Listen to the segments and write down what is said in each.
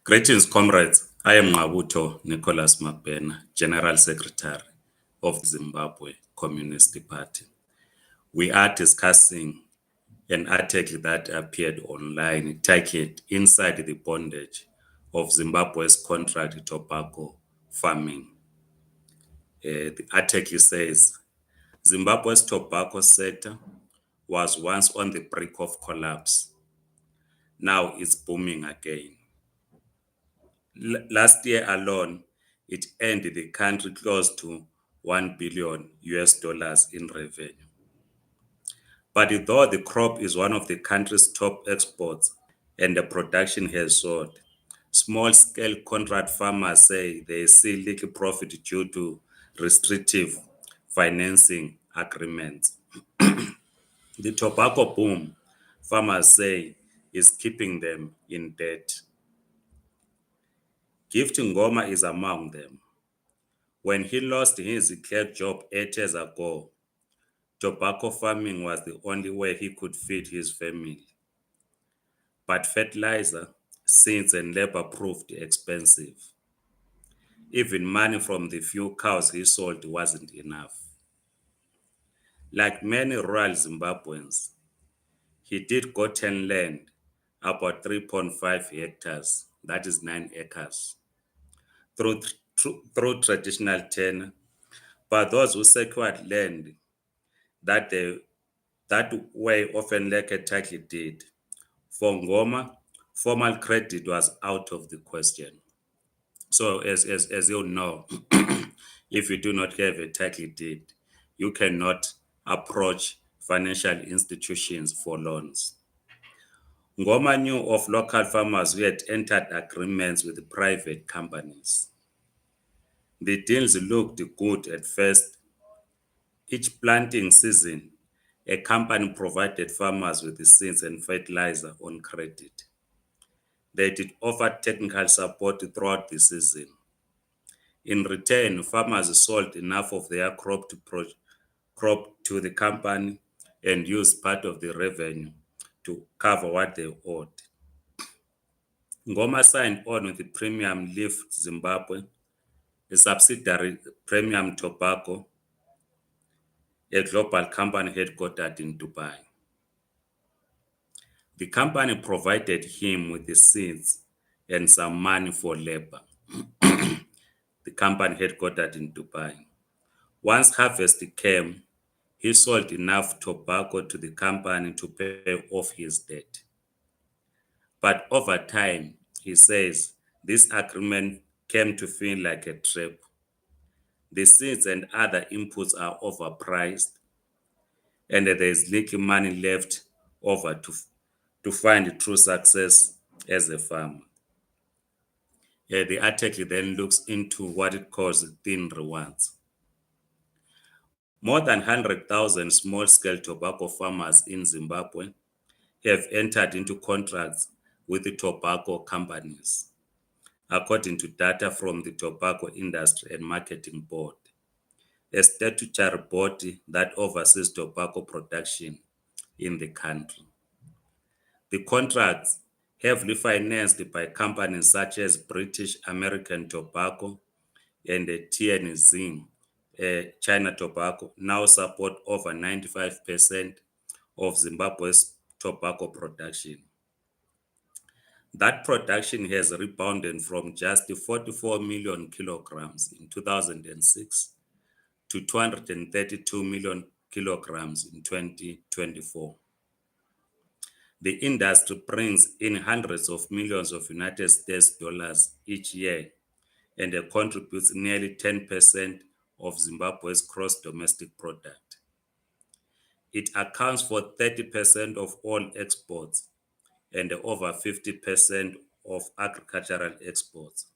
Greetings, comrades. I am Ngqabutho Nicholas Mabhena, General Secretary of the Zimbabwe Communist Party. We are discussing an article that appeared online titled Inside the Bondage of Zimbabwe's Contract Tobacco Farming. The article says, Zimbabwe's tobacco sector was once on the brink of collapse. Now it's booming again. Last year alone, it earned the country close to 1 billion US dollars in revenue. But though the crop is one of the country's top exports and the production has soared, small-scale contract farmers say they see little profit due to restrictive financing agreements. The tobacco boom, farmers say, is keeping them in debt. Gift Ngoma is among them. When he lost his clerk job 8 years ago, tobacco farming was the only way he could feed his family. But fertilizer, seeds, and labor proved expensive. Even money from the few cows he sold wasn't enough. Like many rural Zimbabweans, he did gotten land, about 3.5 hectares, that is 9 acres, through traditional tenure. But those who secured land that way often lack a title deed. For Ngoma, formal credit was out of the question. So as you know, if you do not have a title deed, you cannot approach financial institutions for loans. Ngoma knew of local farmers who had entered agreements with private companies. The deals looked good at first. Each planting season, a company provided farmers with the seeds and fertilizer on credit. They did offer technical support throughout the season. In return, farmers sold enough of their crop to the company and used part of the revenue to cover what they owed. Ngoma signed on with the Premium Leaf Zimbabwe, a subsidiary Premium Tobacco, a global company headquartered in Dubai. The company provided him with the seeds and some money for labor. The company headquartered in Dubai. Once harvest came, he sold enough tobacco to the company to pay off his debt. But over time, he says, this agreement came to feel like a trap. The seeds and other inputs are overpriced, and there is little money left over to find true success as a farmer. The article then looks into what it calls thin rewards. More than 100,000 small-scale tobacco farmers in Zimbabwe have entered into contracts with the tobacco companies, according to data from the Tobacco Industry and Marketing Board, a statutory body that oversees tobacco production in the country. The contracts heavily financed by companies such as British American Tobacco and Tianjin China Tobacco now support over 95% of Zimbabwe's tobacco production. That production has rebounded from just 44 million kilograms in 2006 to 232 million kilograms in 2024. The industry brings in hundreds of millions of United States dollars each year, and it contributes nearly 10% of Zimbabwe's gross domestic product. It accounts for 30% of all exports and over 50% of agricultural exports.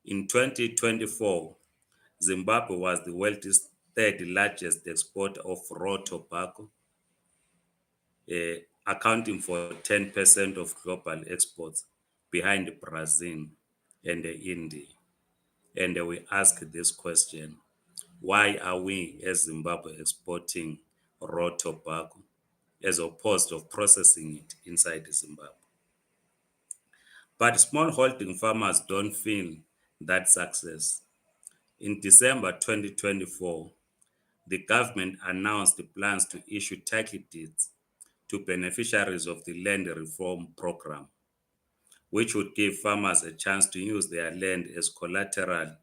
In 2024, Zimbabwe was the world's third largest exporter of raw tobacco, accounting for 10% of global exports, behind Brazil and India. And we ask this question: why are we as Zimbabwe exporting raw tobacco as opposed to processing it inside Zimbabwe? But smallholding farmers don't feel that success. In December 2024, the government announced the plans to issue title deeds to beneficiaries of the land reform program, which would give farmers a chance to use their land as collateral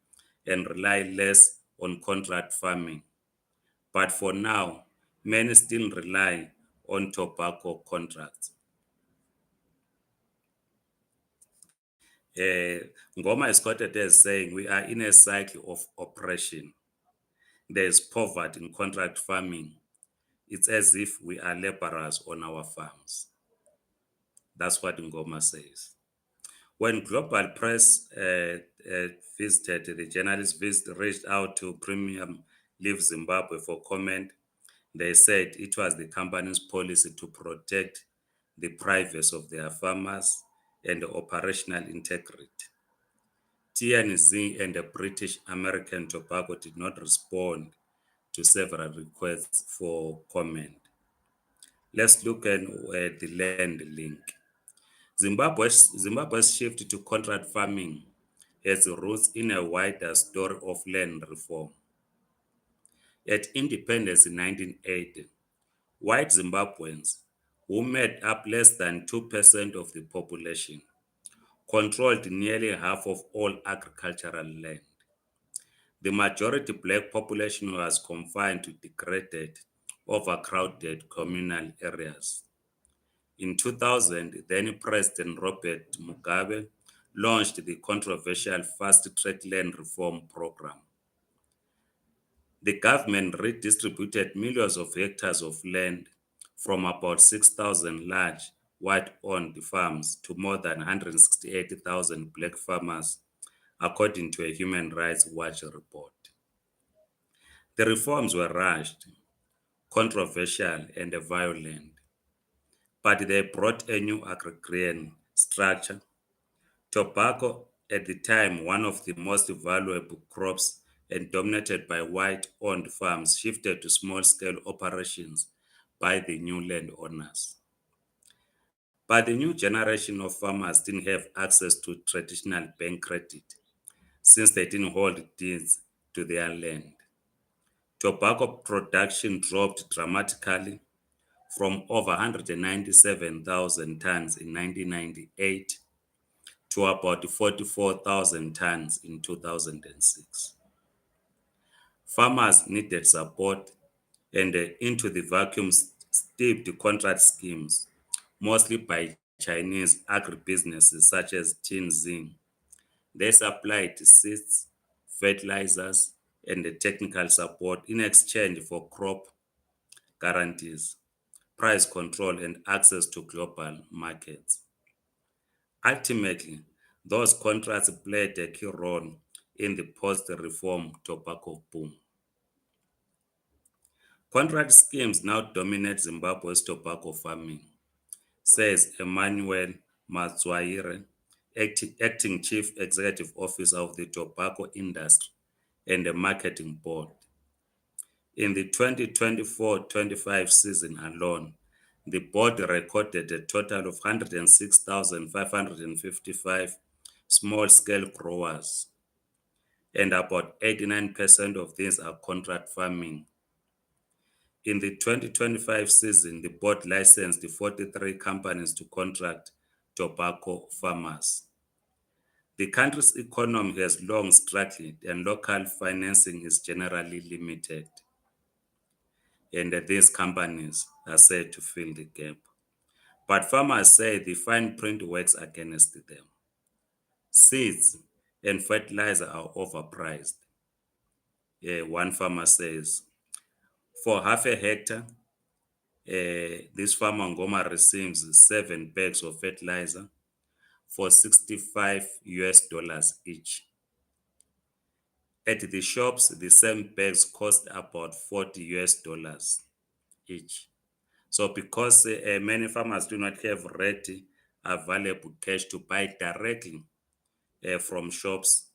and rely less on contract farming. But for now, many still rely on tobacco contracts. Ngoma is quoted as saying, "We are in a cycle of oppression. There is poverty in contract farming. It's as if we are laborers on our farms." That's what Ngoma says. When Global Press visited, the journalist reached out to Premium Leave Zimbabwe for comment. They said it was the company's policy to protect the privacy of their farmers and the operational integrity. TNZ and the British American Tobacco did not respond to several requests for comment. Let's look at the land link. Zimbabwe's shift to contract farming has roots in a wider story of land reform. At independence in 1980, white Zimbabweans, who made up less than 2% of the population, controlled nearly half of all agricultural land. The majority black population was confined to degraded, overcrowded communal areas. In 2000, then President Robert Mugabe launched the controversial Fast Track Land Reform Program. The government redistributed millions of hectares of land from about 6,000 large white-owned farms to more than 168,000 black farmers, according to a Human Rights Watch report. The reforms were rushed, controversial, and violent, but they brought a new agrarian structure. Tobacco, at the time one of the most valuable crops and dominated by white-owned farms, shifted to small-scale operations by the new landowners. But the new generation of farmers didn't have access to traditional bank credit since they didn't hold deeds to their land. Tobacco production dropped dramatically from over 197,000 tons in 1998 to about 44,000 tons in 2006. Farmers needed support, and into the vacuum stepped contract schemes, mostly by Chinese agribusinesses such as Tinzing. They supplied seeds, fertilizers, and technical support in exchange for crop guarantees, price control, and access to global markets. Ultimately, those contracts played a key role in the post-reform tobacco boom. Contract schemes now dominate Zimbabwe's tobacco farming, says Emmanuel Matswaire, acting chief executive officer of the Tobacco Industry and the Marketing Board. In the 2024-25 season alone, the board recorded a total of 106,555 small-scale growers, and about 89% of these are contract farming. In the 2025 season, the board licensed 43 companies to contract tobacco farmers. The country's economy has long struggled and local financing is generally limited, and these companies are said to fill the gap. But farmers say the fine print works against them. Seeds and fertilizer are overpriced. One farmer says, for half a hectare, this farmer Ngoma receives 7 bags of fertilizer for 65 US dollars each. At the shops, the same bags cost about 40 US dollars each. So because many farmers do not have ready available cash to buy directly from shops,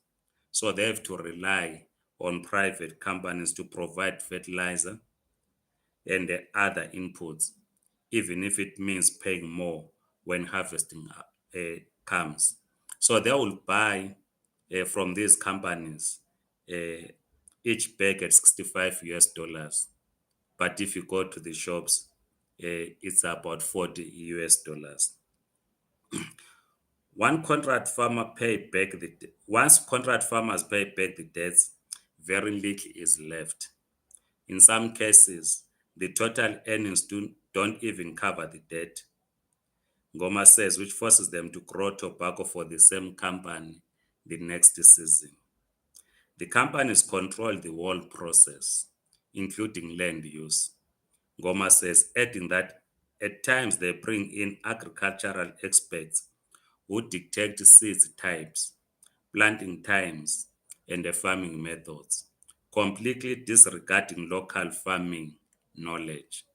so they have to rely on private companies to provide fertilizer and the other inputs, even if it means paying more when harvesting comes. So they will buy from these companies each bag at 65 US dollars. But if you go to the shops, it's about 40 US dollars. One contract farmer pay back once contract farmers pay back the debts, very little is left. In some cases, the total earnings don't even cover the debt. Ngoma says, which forces them to grow tobacco for the same company the next season. The companies control the whole process, including land use. Ngoma says, adding that at times they bring in agricultural experts who dictate seeds types, planting times, and the farming methods, completely disregarding local farming knowledge.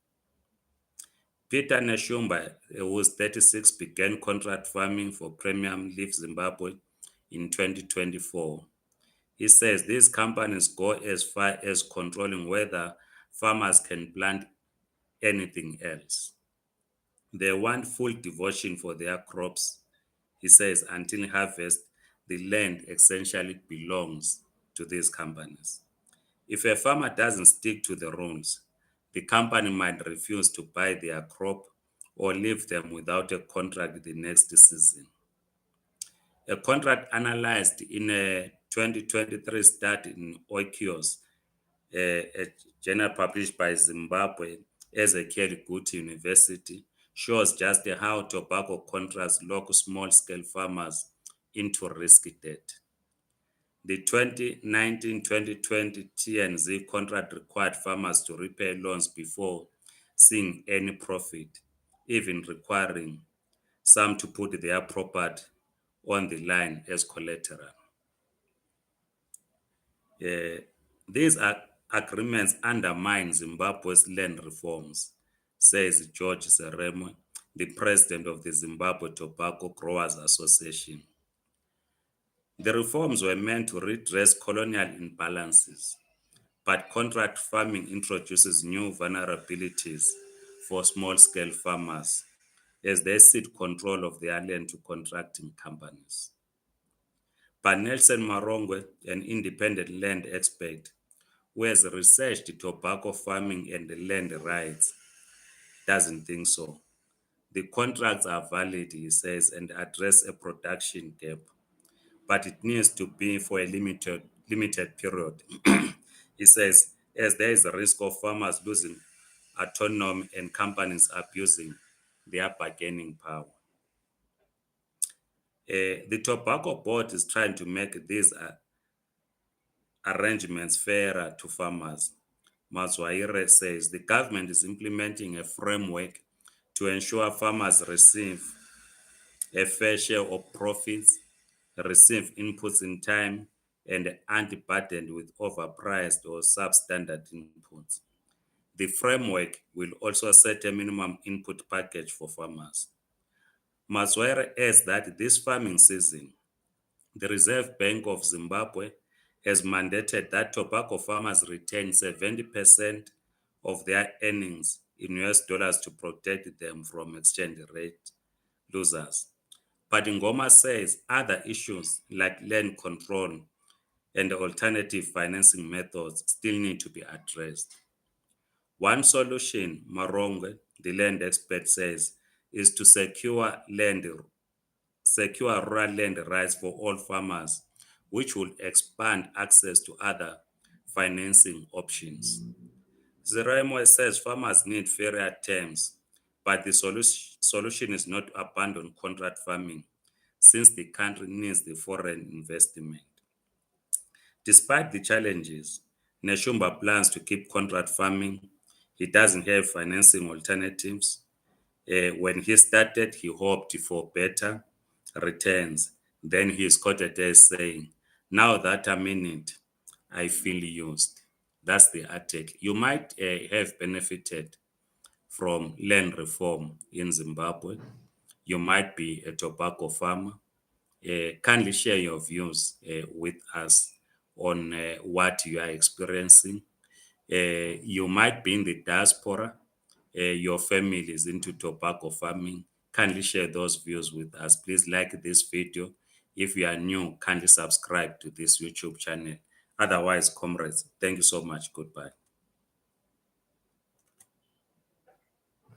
Peter Neshumba, who's 36, began contract farming for Premium Leaf Zimbabwe in 2024. He says these companies go as far as controlling whether farmers can plant anything else. They want full devotion for their crops. He says until harvest, the land essentially belongs to these companies. If a farmer doesn't stick to the rules, the company might refuse to buy their crop or leave them without a contract the next season. A contract analyzed in a 2023 study in Oikos, a journal published by Zimbabwe Ezekiel Guti University, shows just how tobacco contracts lock small-scale farmers into risky debt. The 2019-2020 TNZ contract required farmers to repay loans before seeing any profit, even requiring some to put their property on the line as collateral. These agreements undermine Zimbabwe's land reforms, says George Seremo, the president of the Zimbabwe Tobacco Growers Association. The reforms were meant to redress colonial imbalances, but contract farming introduces new vulnerabilities for small-scale farmers as they cede control of their land to contracting companies. But Nelson Marongwe, an independent land expert who has researched tobacco farming and land rights, doesn't think so. The contracts are valid, he says, and address a production gap, but it needs to be for a limited period. He says, as there is a risk of farmers losing autonomy and companies abusing their bargaining power. The Tobacco Board is trying to make these arrangements fairer to farmers. Mazwaire says the government is implementing a framework to ensure farmers receive a fair share of profits, receive inputs in time, and aren't burdened with overpriced or substandard inputs. The framework will also set a minimum input package for farmers. Mazwaire adds that this farming season, the Reserve Bank of Zimbabwe has mandated that tobacco farmers retain 70% of their earnings in US dollars to protect them from exchange rate losers. But Ngoma says other issues like land control and alternative financing methods still need to be addressed. One solution, Marongwe, the land expert says, is to secure rural land rights for all farmers, which will expand access to other financing options. Zeremo says farmers need fairer terms, but the solution is not to abandon contract farming, since the country needs the foreign investment. Despite the challenges, Neshumba plans to keep contract farming. He doesn't have financing alternatives. When he started, he hoped for better returns. Then he is quoted as saying, "Now that I'm in it, I feel used." That's the article. You might have benefited from land reform in Zimbabwe. You might be a tobacco farmer. Kindly share your views with us on what you are experiencing. You might be in the diaspora. Your family is into tobacco farming. Kindly share those views with us. Please like this video If you are new, kindly subscribe to this YouTube channel. Otherwise, comrades, thank you so much. Goodbye.